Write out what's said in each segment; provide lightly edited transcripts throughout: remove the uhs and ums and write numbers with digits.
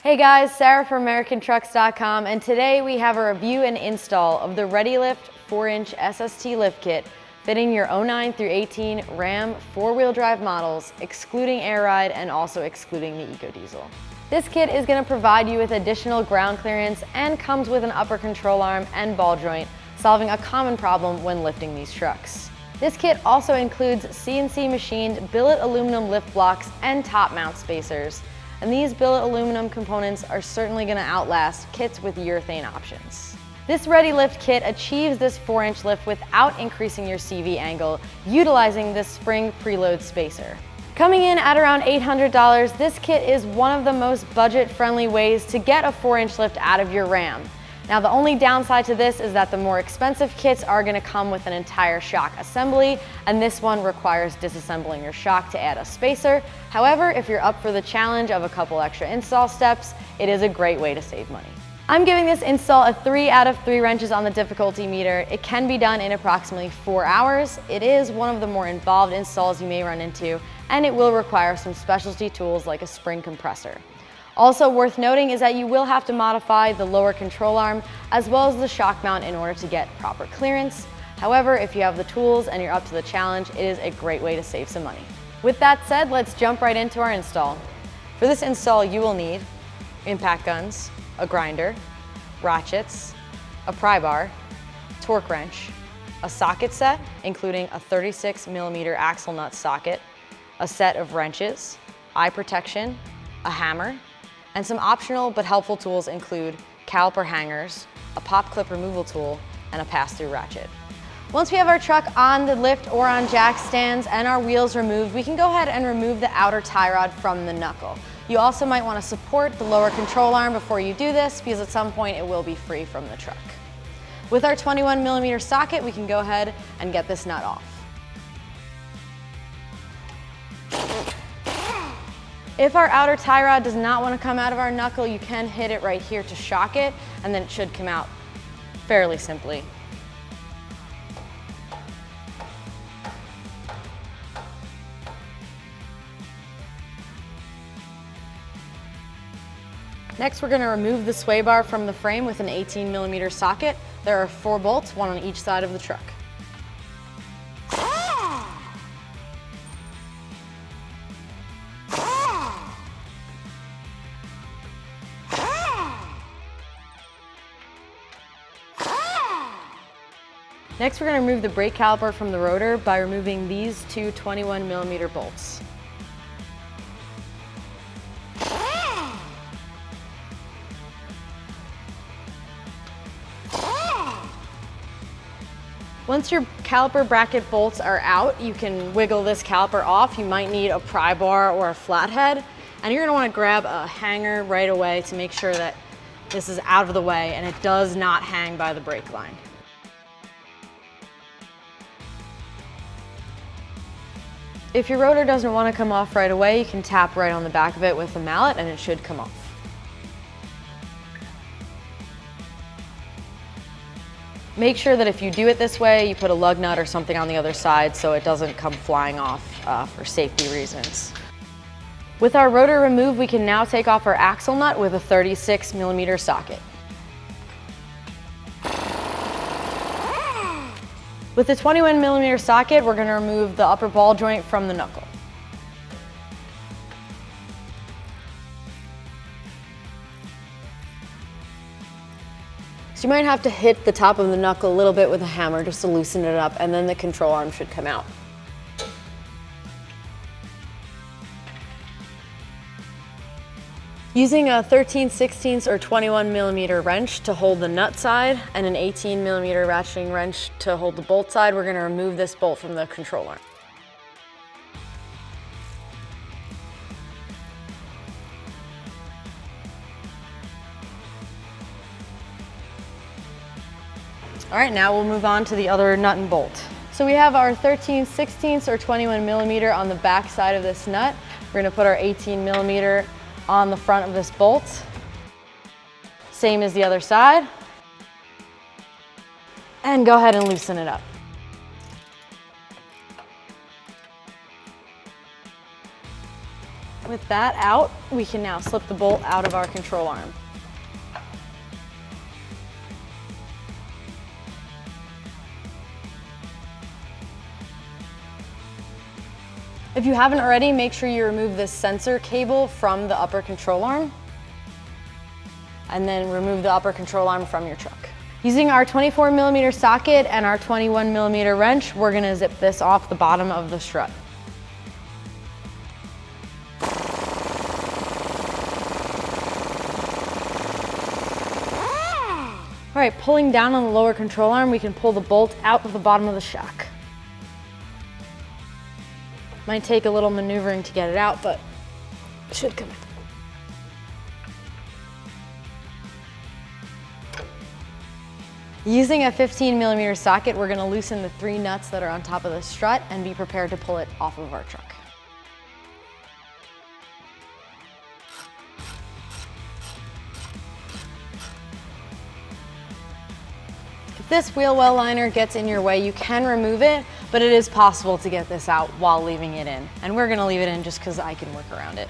Hey guys, Sarah from AmericanTrucks.com, and today we have a review and install of the ReadyLIFT 4-inch SST Lift Kit fitting your 09 through 18 Ram 4-wheel drive models, excluding air ride and also excluding the EcoDiesel. This kit is going to provide you with additional ground clearance and comes with an upper control arm and ball joint, solving a common problem when lifting these trucks. This kit also includes CNC machined billet aluminum lift blocks and top mount spacers. And these billet aluminum components are certainly going to outlast kits with urethane options. This ReadyLIFT kit achieves this 4-inch lift without increasing your CV angle, utilizing this spring preload spacer. Coming in at around $800, this kit is one of the most budget-friendly ways to get a 4-inch lift out of your Ram. Now, the only downside to this is that the more expensive kits are going to come with an entire shock assembly, and this one requires disassembling your shock to add a spacer. However, if you're up for the challenge of a couple extra install steps, it is a great way to save money. I'm giving this install a 3 out of 3 wrenches on the difficulty meter. It can be done in approximately 4 hours. It is one of the more involved installs you may run into, and it will require some specialty tools like a spring compressor. Also worth noting is that you will have to modify the lower control arm as well as the shock mount in order to get proper clearance. However, if you have the tools and you're up to the challenge, it is a great way to save some money. With that said, let's jump right into our install. For this install, you will need impact guns, a grinder, ratchets, a pry bar, torque wrench, a socket set, including a 36mm axle nut socket, a set of wrenches, eye protection, a hammer, and some optional but helpful tools include caliper hangers, a pop clip removal tool, and a pass-through ratchet. Once we have our truck on the lift or on jack stands and our wheels removed, we can go ahead and remove the outer tie rod from the knuckle. You also might want to support the lower control arm before you do this, because at some point it will be free from the truck. With our 21mm socket, we can go ahead and get this nut off. If our outer tie rod does not want to come out of our knuckle, you can hit it right here to shock it, and then it should come out fairly simply. Next, we're going to remove the sway bar from the frame with an 18mm socket. There are 4 bolts, one on each side of the truck. Next, we're going to remove the brake caliper from the rotor by removing these 2 21mm bolts. Once your caliper bracket bolts are out, you can wiggle this caliper off. You might need a pry bar or a flathead, and you're going to want to grab a hanger right away to make sure that this is out of the way and it does not hang by the brake line. If your rotor doesn't want to come off right away, you can tap right on the back of it with a mallet and it should come off. Make sure that if you do it this way, you put a lug nut or something on the other side so it doesn't come flying off for safety reasons. With our rotor removed, we can now take off our axle nut with a 36mm socket. With the 21mm socket, we're going to remove the upper ball joint from the knuckle. So you might have to hit the top of the knuckle a little bit with a hammer just to loosen it up, and then the control arm should come out. Using a 13/16 or 21mm wrench to hold the nut side and an 18mm ratcheting wrench to hold the bolt side, we're going to remove this bolt from the control arm. All right, now we'll move on to the other nut and bolt. So we have our 13/16 or 21mm on the back side of this nut. We're going to put our 18mm on the front of this bolt. Same as the other side. And go ahead and loosen it up. With that out, we can now slip the bolt out of our control arm. If you haven't already, make sure you remove this sensor cable from the upper control arm, and then remove the upper control arm from your truck. Using our 24mm socket and our 21mm wrench, we're gonna zip this off the bottom of the strut. All right, pulling down on the lower control arm, we can pull the bolt out of the bottom of the shock. Might take a little maneuvering to get it out, but it should come out. Using a 15mm socket, we're gonna loosen the 3 nuts that are on top of the strut and be prepared to pull it off of our truck. If this wheel well liner gets in your way, you can remove it, but it is possible to get this out while leaving it in. And we're gonna leave it in just because I can work around it.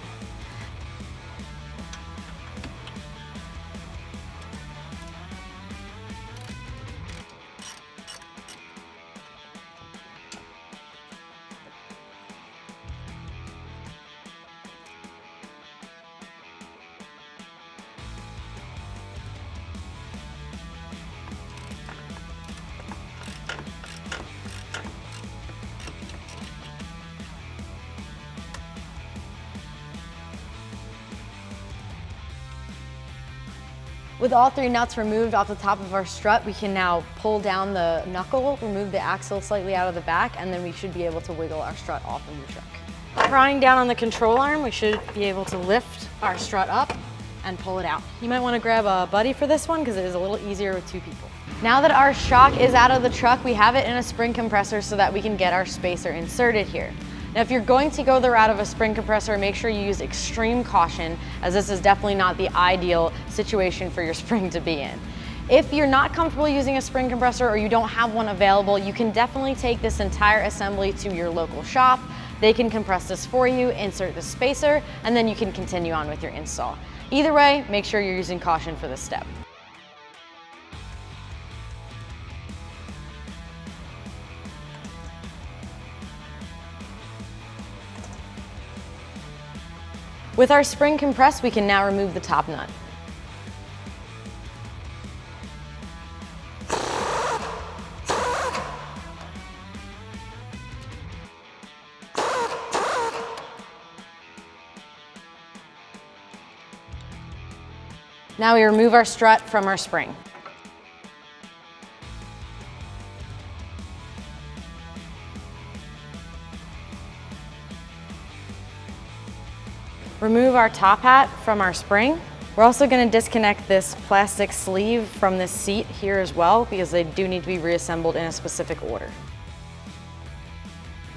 With all 3 nuts removed off the top of our strut, we can now pull down the knuckle, remove the axle slightly out of the back, and then we should be able to wiggle our strut off of the truck. Prying down on the control arm, we should be able to lift our strut up and pull it out. You might want to grab a buddy for this one because it is a little easier with 2 people. Now that our shock is out of the truck, we have it in a spring compressor so that we can get our spacer inserted here. Now, if you're going to go the route of a spring compressor, make sure you use extreme caution, as this is definitely not the ideal situation for your spring to be in. If you're not comfortable using a spring compressor or you don't have one available, you can definitely take this entire assembly to your local shop. They can compress this for you, insert the spacer, and then you can continue on with your install. Either way, make sure you're using caution for this step. With our spring compressed, we can now remove the top nut. Now we remove our strut from our spring. Remove our top hat from our spring. We're also going to disconnect this plastic sleeve from this seat here as well, because they do need to be reassembled in a specific order.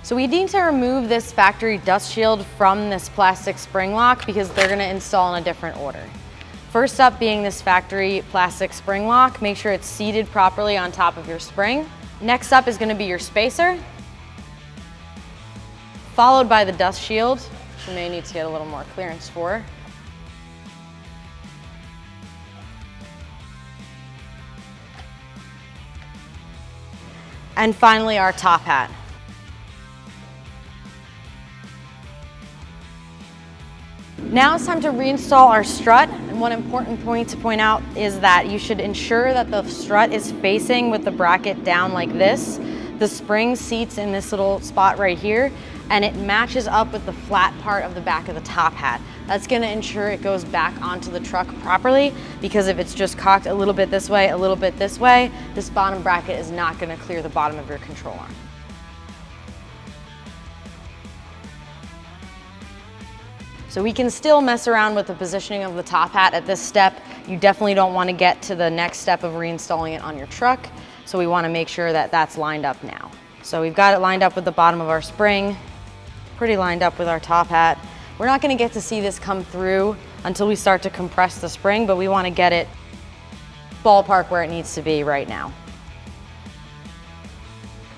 So we need to remove this factory dust shield from this plastic spring lock because they're going to install in a different order. First up being this factory plastic spring lock. Make sure it's seated properly on top of your spring. Next up is going to be your spacer, followed by the dust shield, which you may need to get a little more clearance for. And finally, our top hat. Now it's time to reinstall our strut. And one important point to point out is that you should ensure that the strut is facing with the bracket down like this. The spring seats in this little spot right here, and it matches up with the flat part of the back of the top hat. That's going to ensure it goes back onto the truck properly, because if it's just cocked a little bit this way, a little bit this way, this bottom bracket is not going to clear the bottom of your control arm. So we can still mess around with the positioning of the top hat at this step. You definitely don't want to get to the next step of reinstalling it on your truck. So we want to make sure that that's lined up now. So we've got it lined up with the bottom of our spring, pretty lined up with our top hat. We're not going to get to see this come through until we start to compress the spring, but we want to get it ballpark where it needs to be right now.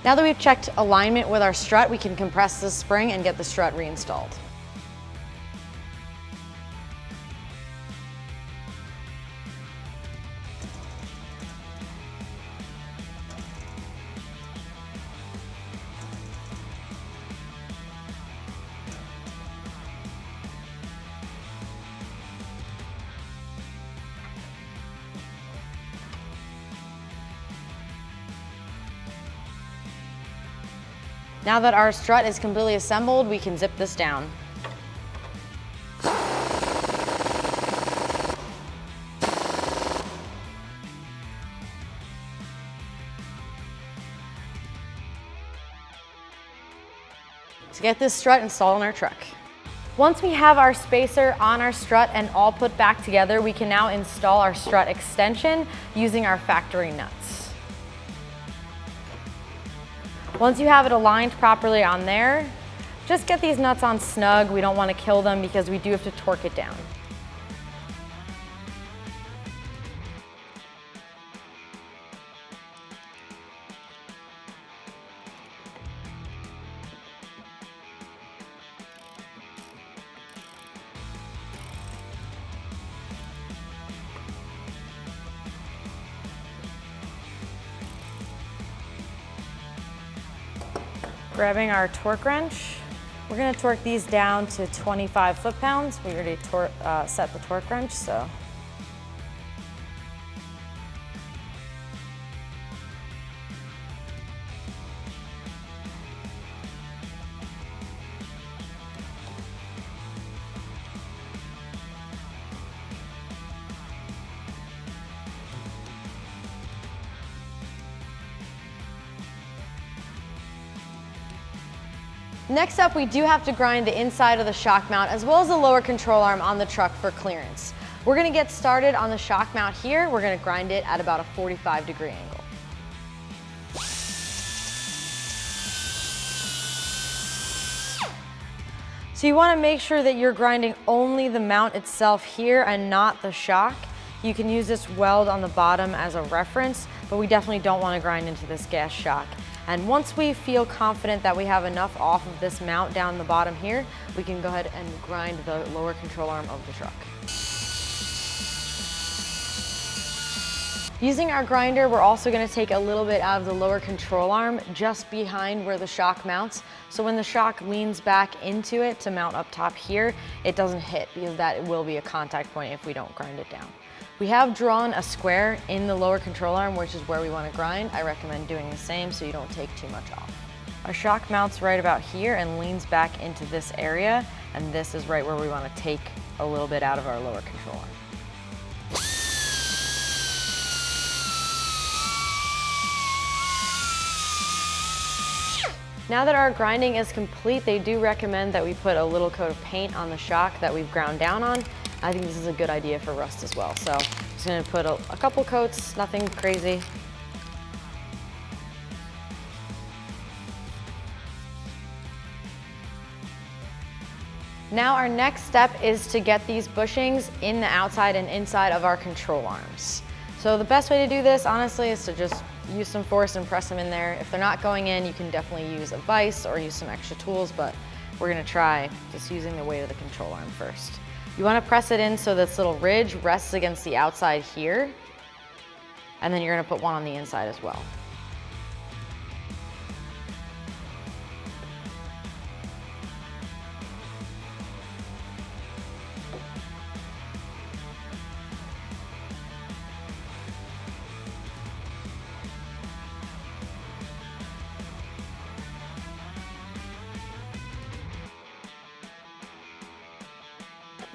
Now that we've checked alignment with our strut, we can compress the spring and get the strut reinstalled. Now that our strut is completely assembled, we can zip this down. To get this strut installed on our truck. Once we have our spacer on our strut and all put back together, we can now install our strut extension using our factory nuts. Once you have it aligned properly on there, just get these nuts on snug. We don't want to kill them because we do have to torque it down. Grabbing our torque wrench, we're going to torque these down to 25 foot-pounds. We already set the torque wrench, so. Next up, we do have to grind the inside of the shock mount as well as the lower control arm on the truck for clearance. We're going to get started on the shock mount here. We're going to grind it at about a 45-degree angle. So you want to make sure that you're grinding only the mount itself here and not the shock. You can use this weld on the bottom as a reference, but we definitely don't want to grind into this gas shock. And once we feel confident that we have enough off of this mount down the bottom here, we can go ahead and grind the lower control arm of the truck. Using our grinder, we're also going to take a little bit out of the lower control arm just behind where the shock mounts. So when the shock leans back into it to mount up top here, it doesn't hit because that will be a contact point if we don't grind it down. We have drawn a square in the lower control arm, which is where we want to grind. I recommend doing the same so you don't take too much off. Our shock mounts right about here and leans back into this area, and this is right where we want to take a little bit out of our lower control arm. Now that our grinding is complete, they do recommend that we put a little coat of paint on the shock that we've ground down on. I think this is a good idea for rust as well. So I'm just going to put a couple coats, nothing crazy. Now our next step is to get these bushings in the outside and inside of our control arms. So the best way to do this, honestly, is to just use some force and press them in there. If they're not going in, you can definitely use a vise or use some extra tools, but we're going to try just using the weight of the control arm first. You want to press it in so this little ridge rests against the outside here, and then you're going to put one on the inside as well.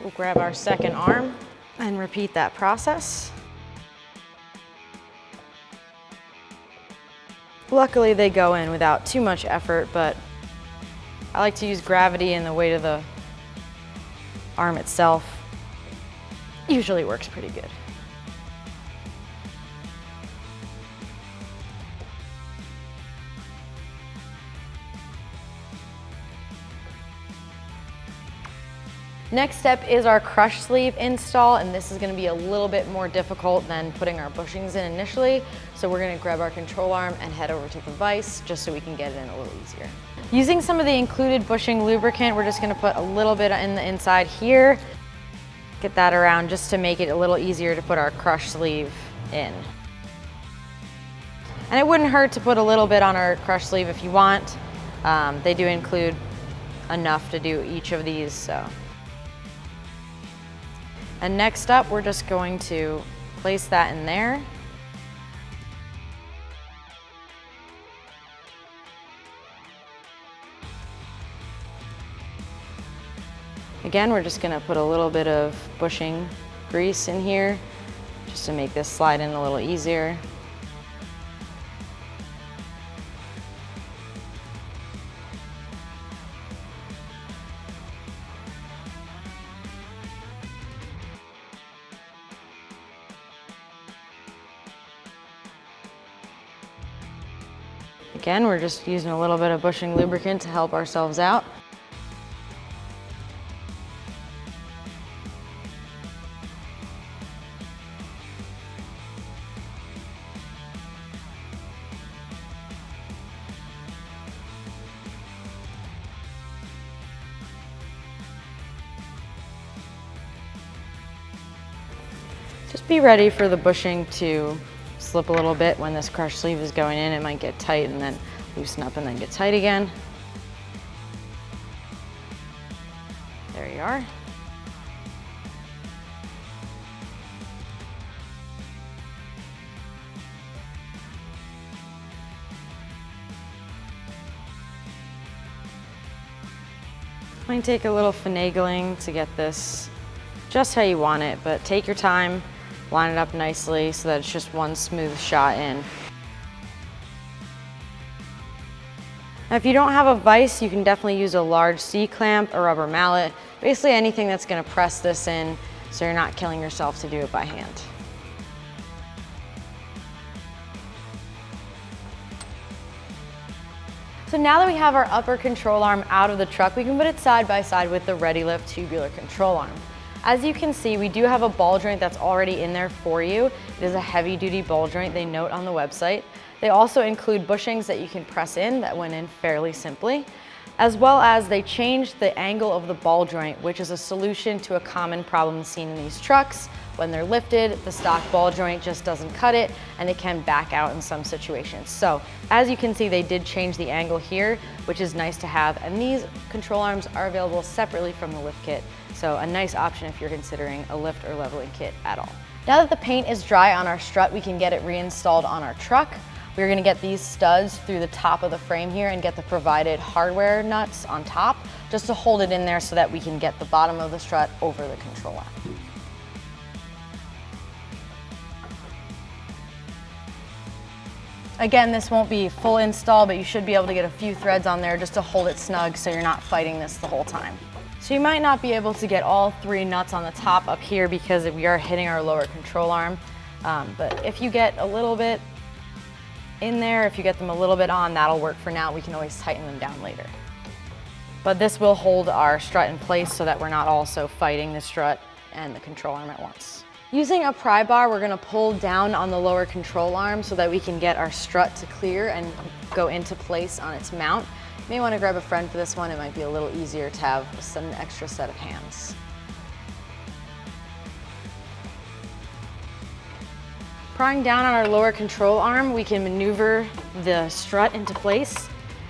We'll grab our second arm and repeat that process. Luckily, they go in without too much effort, but I like to use gravity and the weight of the arm itself. Usually works pretty good. Next step is our crush sleeve install, and this is going to be a little bit more difficult than putting our bushings in initially. So we're going to grab our control arm and head over to the vise just so we can get it in a little easier. Using some of the included bushing lubricant, we're just going to put a little bit in the inside here. Get that around just to make it a little easier to put our crush sleeve in. And it wouldn't hurt to put a little bit on our crush sleeve if you want. They do include enough to do each of these, so. And next up, we're just going to place that in there. Again, we're just gonna put a little bit of bushing grease in here just to make this slide in a little easier. Again, we're just using a little bit of bushing lubricant to help ourselves out. Just be ready for the bushing to slip a little bit when this crush sleeve is going in. It might get tight and then loosen up and then get tight again. There you are. Might take a little finagling to get this just how you want it, but take your time, line it up nicely so that it's just one smooth shot in. Now, if you don't have a vise, you can definitely use a large C-clamp, a rubber mallet, basically anything that's gonna press this in so you're not killing yourself to do it by hand. So now that we have our upper control arm out of the truck, we can put it side by side with the ReadyLIFT tubular control arm. As you can see, we do have a ball joint that's already in there for you. It is a heavy duty ball joint, they note on the website. They also include bushings that you can press in that went in fairly simply, as well as they changed the angle of the ball joint, which is a solution to a common problem seen in these trucks. When they're lifted, the stock ball joint just doesn't cut it and it can back out in some situations. So as you can see, they did change the angle here, which is nice to have. And these control arms are available separately from the lift kit. So a nice option if you're considering a lift or leveling kit at all. Now that the paint is dry on our strut, we can get it reinstalled on our truck. We're gonna get these studs through the top of the frame here and get the provided hardware nuts on top, just to hold it in there so that we can get the bottom of the strut over the control arm. Again, this won't be full install, but you should be able to get a few threads on there just to hold it snug so you're not fighting this the whole time. So you might not be able to get all 3 nuts on the top up here because we are hitting our lower control arm. But if you get a little bit in there, if you get them a little bit on, that'll work for now. We can always tighten them down later. But this will hold our strut in place so that we're not also fighting the strut and the control arm at once. Using a pry bar, we're gonna pull down on the lower control arm so that we can get our strut to clear and go into place on its mount. You may wanna grab a friend for this one. It might be a little easier to have an extra set of hands. Prying down on our lower control arm, we can maneuver the strut into place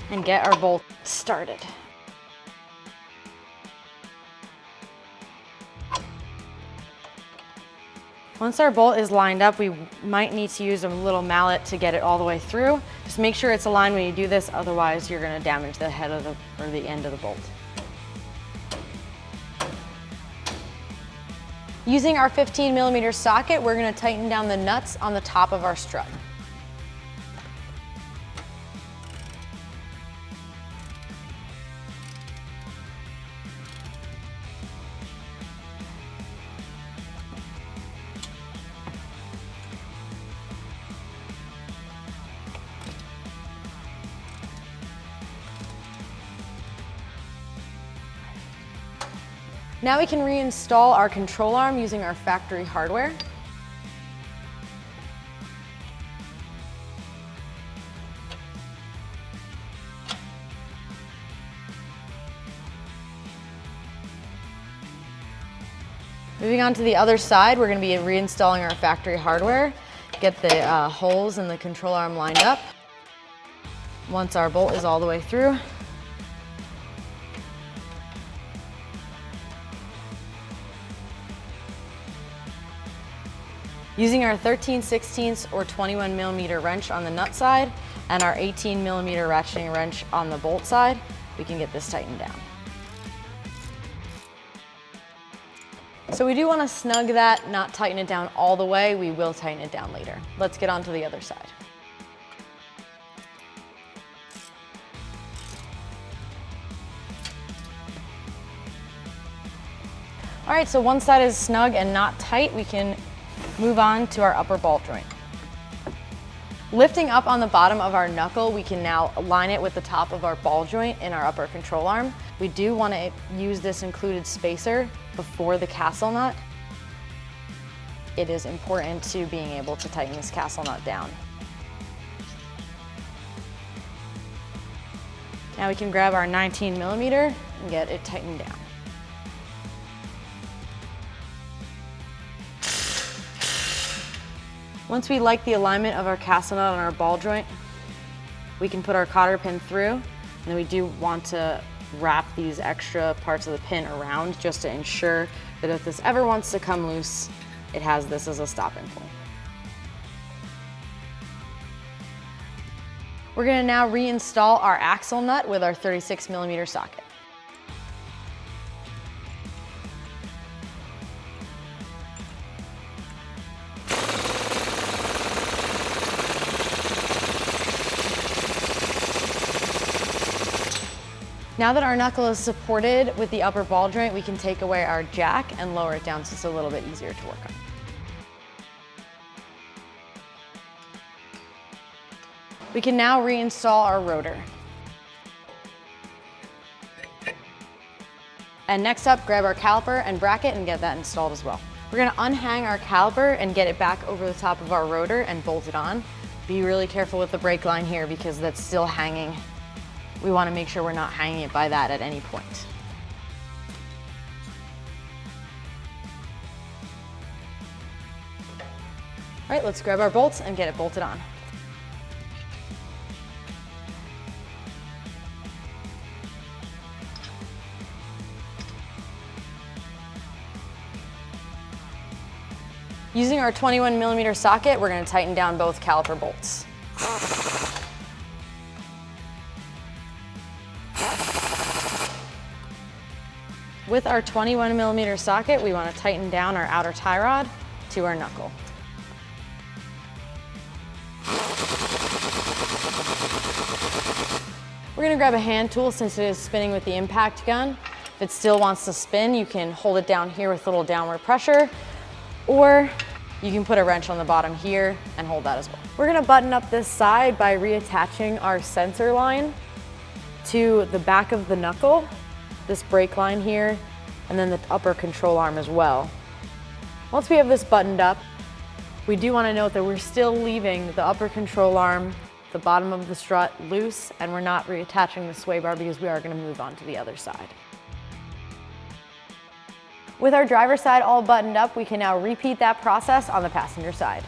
and get our bolt started. Once our bolt is lined up, we might need to use a little mallet to get it all the way through. Just make sure it's aligned when you do this, otherwise you're gonna damage the head of the end of the bolt. Using our 15mm socket, we're gonna tighten down the nuts on the top of our strut. Now we can reinstall our control arm using our factory hardware. Moving on to the other side, we're going to be reinstalling our factory hardware. Get the holes in the control arm lined up. Once our bolt is all the way through, using our 13/16 or 21mm wrench on the nut side and our 18mm ratcheting wrench on the bolt side, we can get this tightened down. So we do want to snug that, not tighten it down all the way. We will tighten it down later. Let's get on to the other side. All right, so one side is snug and not tight. We can move on to our upper ball joint. Lifting up on the bottom of our knuckle, we can now align it with the top of our ball joint in our upper control arm. We do want to use this included spacer before the castle nut. It is important to being able to tighten this castle nut down. Now we can grab our 19mm and get it tightened down. Once we like the alignment of our castle nut on our ball joint, we can put our cotter pin through, and then we do want to wrap these extra parts of the pin around just to ensure that if this ever wants to come loose, it has this as a stopping point. We're going to now reinstall our axle nut with our 36mm socket. Now that our knuckle is supported with the upper ball joint, we can take away our jack and lower it down so it's a little bit easier to work on. We can now reinstall our rotor. And next up, grab our caliper and bracket and get that installed as well. We're gonna unhang our caliper and get it back over the top of our rotor and bolt it on. Be really careful with the brake line here because that's still hanging. We want to make sure we're not hanging it by that at any point. All right, let's grab our bolts and get it bolted on. Using our 21mm socket, we're going to tighten down both caliper bolts. With our 21mm socket, we want to tighten down our outer tie rod to our knuckle. We're going to grab a hand tool since it is spinning with the impact gun. If it still wants to spin, you can hold it down here with a little downward pressure, or you can put a wrench on the bottom here and hold that as well. We're going to button up this side by reattaching our sensor line to the back of the knuckle, this brake line here, and then the upper control arm as well. Once we have this buttoned up, we do want to note that we're still leaving the upper control arm, the bottom of the strut loose, and we're not reattaching the sway bar because we are going to move on to the other side. With our driver's side all buttoned up, we can now repeat that process on the passenger side.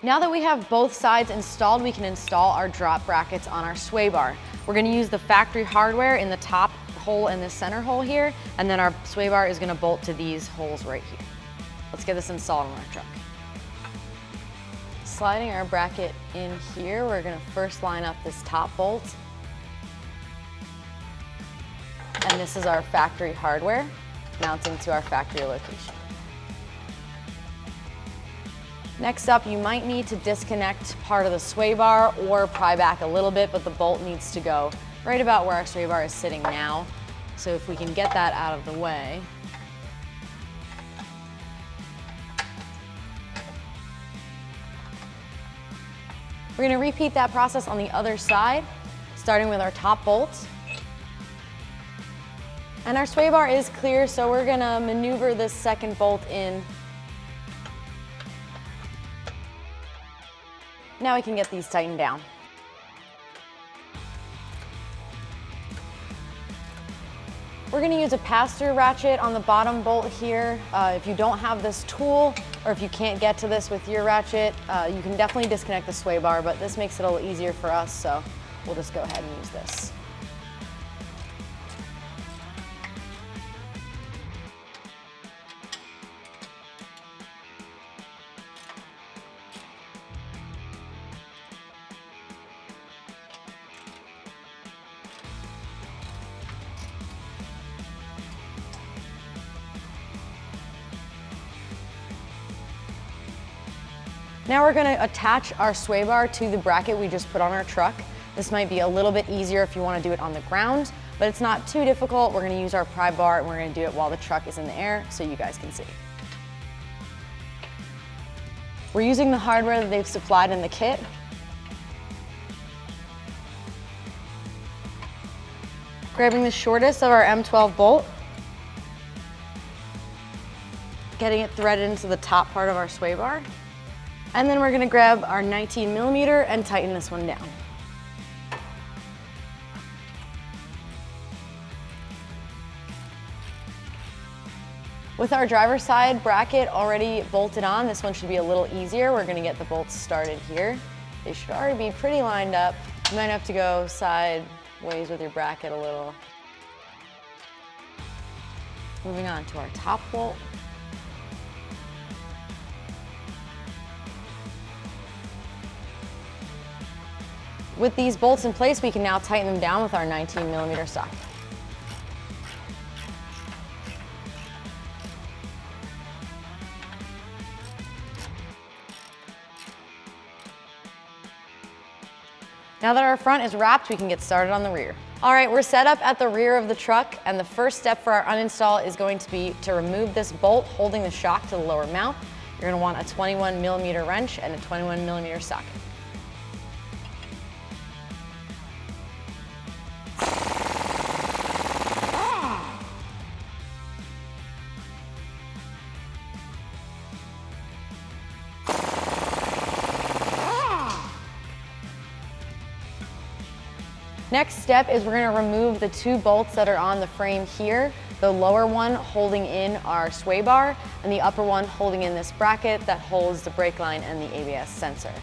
Now that we have both sides installed, we can install our drop brackets on our sway bar. We're going to use the factory hardware in the top hole in this center hole here, and then our sway bar is gonna bolt to these holes right here. Let's get this installed on our truck. Sliding our bracket in here, we're gonna first line up this top bolt. And this is our factory hardware, mounting to our factory location. Next up, you might need to disconnect part of the sway bar or pry back a little bit, but the bolt needs to go right about where our sway bar is sitting now. So if we can get that out of the way. We're gonna repeat that process on the other side, starting with our top bolt. And our sway bar is clear, so we're gonna maneuver this second bolt in. Now we can get these tightened down. We're gonna use a pass-through ratchet on the bottom bolt here. If you don't have this tool, or if you can't get to this with your ratchet, you can definitely disconnect the sway bar, but this makes it a little easier for us, so we'll just go ahead and use this. Now we're gonna attach our sway bar to the bracket we just put on our truck. This might be a little bit easier if you wanna do it on the ground, but it's not too difficult. We're gonna use our pry bar and we're gonna do it while the truck is in the air so you guys can see. We're using the hardware that they've supplied in the kit. Grabbing the shortest of our M12 bolt, getting it threaded into the top part of our sway bar. And then we're gonna grab our 19mm and tighten this one down. With our driver's side bracket already bolted on, this one should be a little easier. We're gonna get the bolts started here. They should already be pretty lined up. You might have to go sideways with your bracket a little. Moving on to our top bolt. With these bolts in place, we can now tighten them down with our 19mm socket. Now that our front is wrapped, we can get started on the rear. All right, we're set up at the rear of the truck, and the first step for our uninstall is going to be to remove this bolt holding the shock to the lower mount. You're gonna want a 21mm wrench and a 21mm socket. Next step is we're gonna remove the two bolts that are on the frame here, the lower one holding in our sway bar and the upper one holding in this bracket that holds the brake line and the ABS sensor.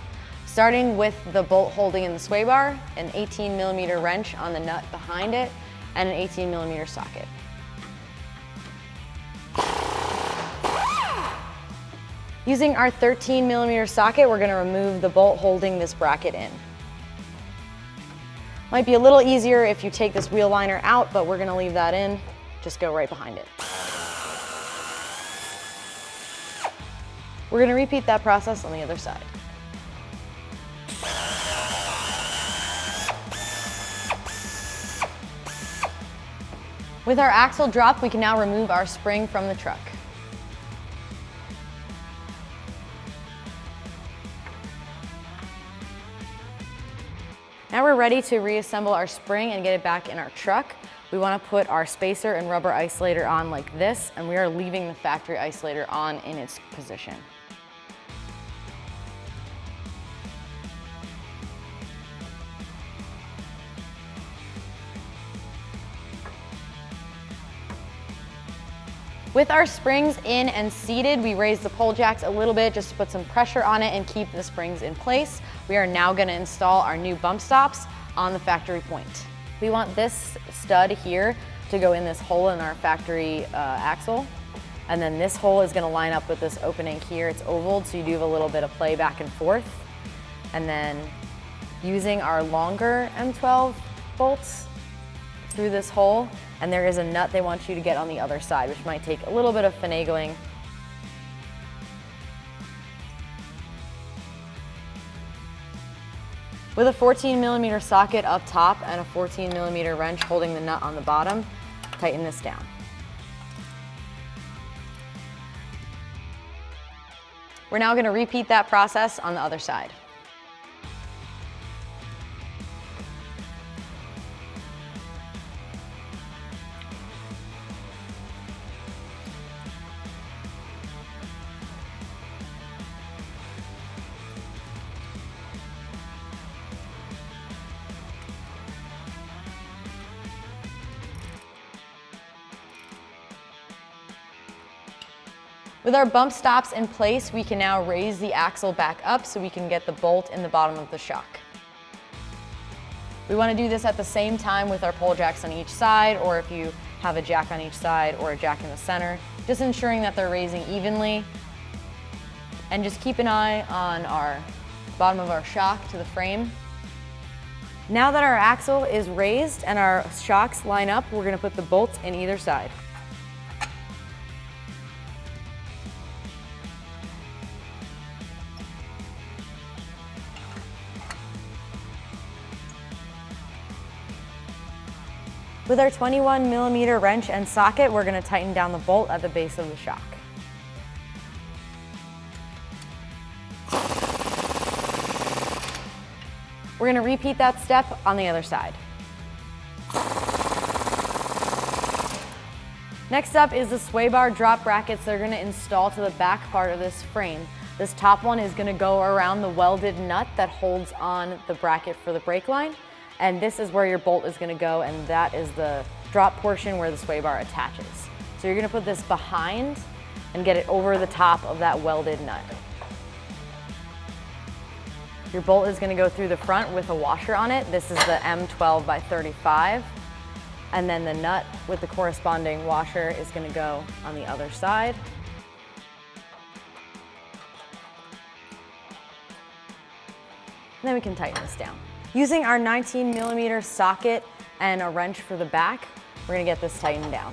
Starting with the bolt holding in the sway bar, an 18mm wrench on the nut behind it, and an 18mm socket. Using our 13mm socket, we're gonna remove the bolt holding this bracket in. Might be a little easier if you take this wheel liner out, but we're gonna leave that in. Just go right behind it. We're gonna repeat that process on the other side. With our axle dropped, we can now remove our spring from the truck. Now we're ready to reassemble our spring and get it back in our truck. We want to put our spacer and rubber isolator on like this, and we are leaving the factory isolator on in its position. With our springs in and seated, we raise the pole jacks a little bit just to put some pressure on it and keep the springs in place. We are now going to install our new bump stops on the factory point. We want this stud here to go in this hole in our factory axle. And then this hole is going to line up with this opening here. It's ovaled, so you do have a little bit of play back and forth. And then using our longer M12 bolts through this hole, and there is a nut they want you to get on the other side, which might take a little bit of finagling. With a 14mm socket up top and a 14mm wrench holding the nut on the bottom, tighten this down. We're now going to repeat that process on the other side. With our bump stops in place, we can now raise the axle back up so we can get the bolt in the bottom of the shock. We want to do this at the same time with our pole jacks on each side, or if you have a jack on each side or a jack in the center, just ensuring that they're raising evenly. And just keep an eye on our bottom of our shock to the frame. Now that our axle is raised and our shocks line up, we're going to put the bolts in either side. With our 21mm wrench and socket, we're going to tighten down the bolt at the base of the shock. We're going to repeat that step on the other side. Next up is the sway bar drop brackets that are going to install to the back part of this frame. This top one is going to go around the welded nut that holds on the bracket for the brake line. And this is where your bolt is going to go, and that is the drop portion where the sway bar attaches. So you're going to put this behind and get it over the top of that welded nut. Your bolt is going to go through the front with a washer on it. This is the M12 by 35. And then the nut with the corresponding washer is going to go on the other side. And then we can tighten this down. Using our 19mm socket and a wrench for the back, we're going to get this tightened down.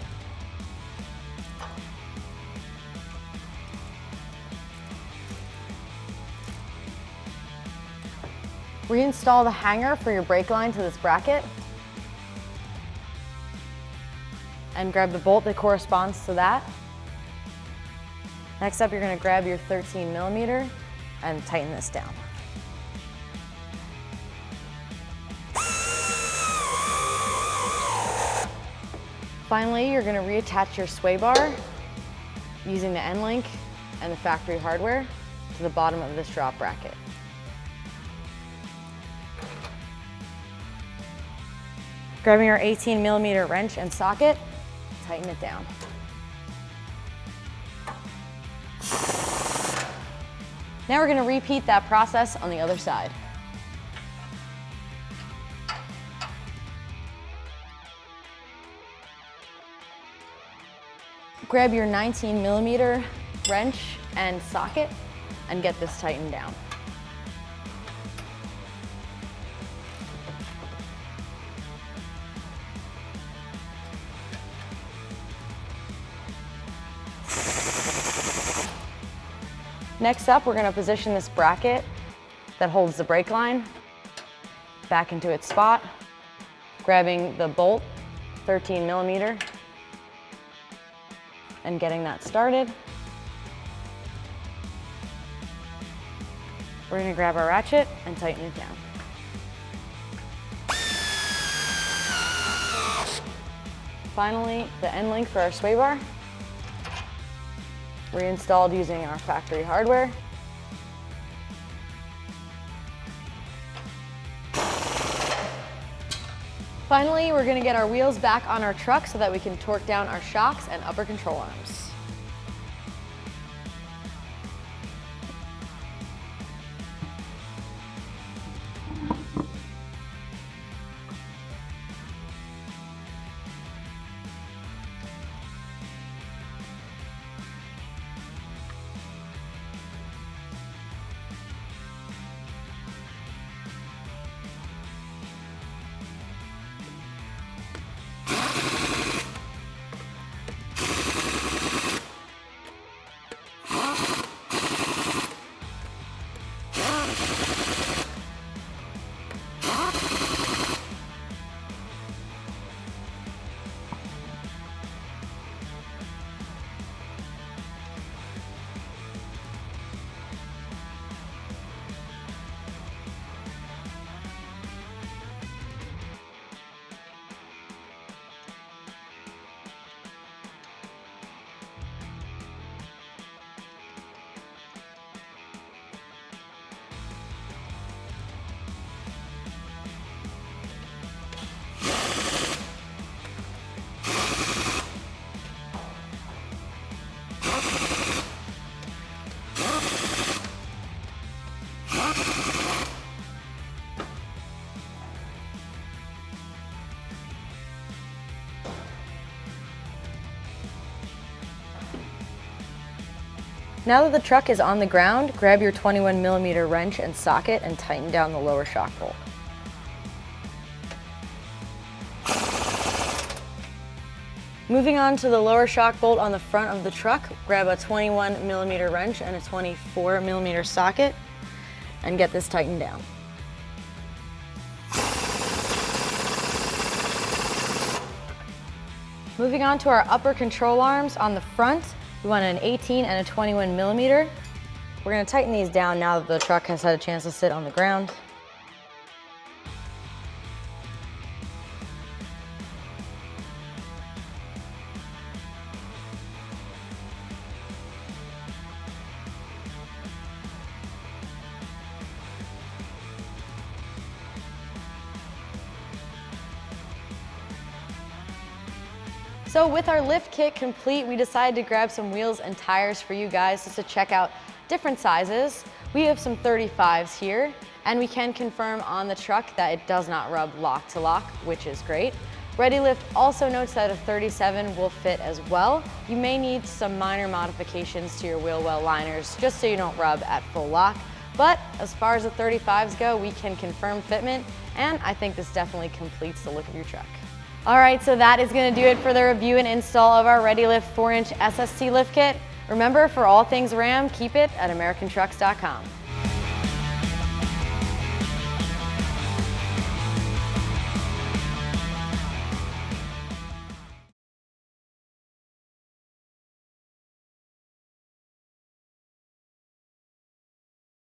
Reinstall the hanger for your brake line to this bracket. And grab the bolt that corresponds to that. Next up, you're going to grab your 13mm and tighten this down. Finally, you're going to reattach your sway bar using the end link and the factory hardware to the bottom of this drop bracket. Grabbing our 18mm wrench and socket, tighten it down. Now we're going to repeat that process on the other side. Grab your 19mm wrench and socket and get this tightened down. Next up, we're going to position this bracket that holds the brake line back into its spot, grabbing the bolt, 13mm, and getting that started. We're going to grab our ratchet and tighten it down. Finally, the end link for our sway bar, reinstalled using our factory hardware. Finally, we're going to get our wheels back on our truck so that we can torque down our shocks and upper control arms. Now that the truck is on the ground, grab your 21mm wrench and socket and tighten down the lower shock bolt. Moving on to the lower shock bolt on the front of the truck, grab a 21mm wrench and a 24mm socket and get this tightened down. Moving on to our upper control arms on the front, we want an 18 and a 21mm. We're going to tighten these down now that the truck has had a chance to sit on the ground. So with our lift kit complete, we decided to grab some wheels and tires for you guys just to check out different sizes. We have some 35s here, and we can confirm on the truck that it does not rub lock to lock, which is great. ReadyLIFT also notes that a 37 will fit as well. You may need some minor modifications to your wheel well liners just so you don't rub at full lock. But as far as the 35s go, we can confirm fitment, and I think this definitely completes the look of your truck. All right, so that is going to do it for the review and install of our ReadyLIFT 4-inch SST lift kit. Remember, for all things Ram, keep it at AmericanTrucks.com.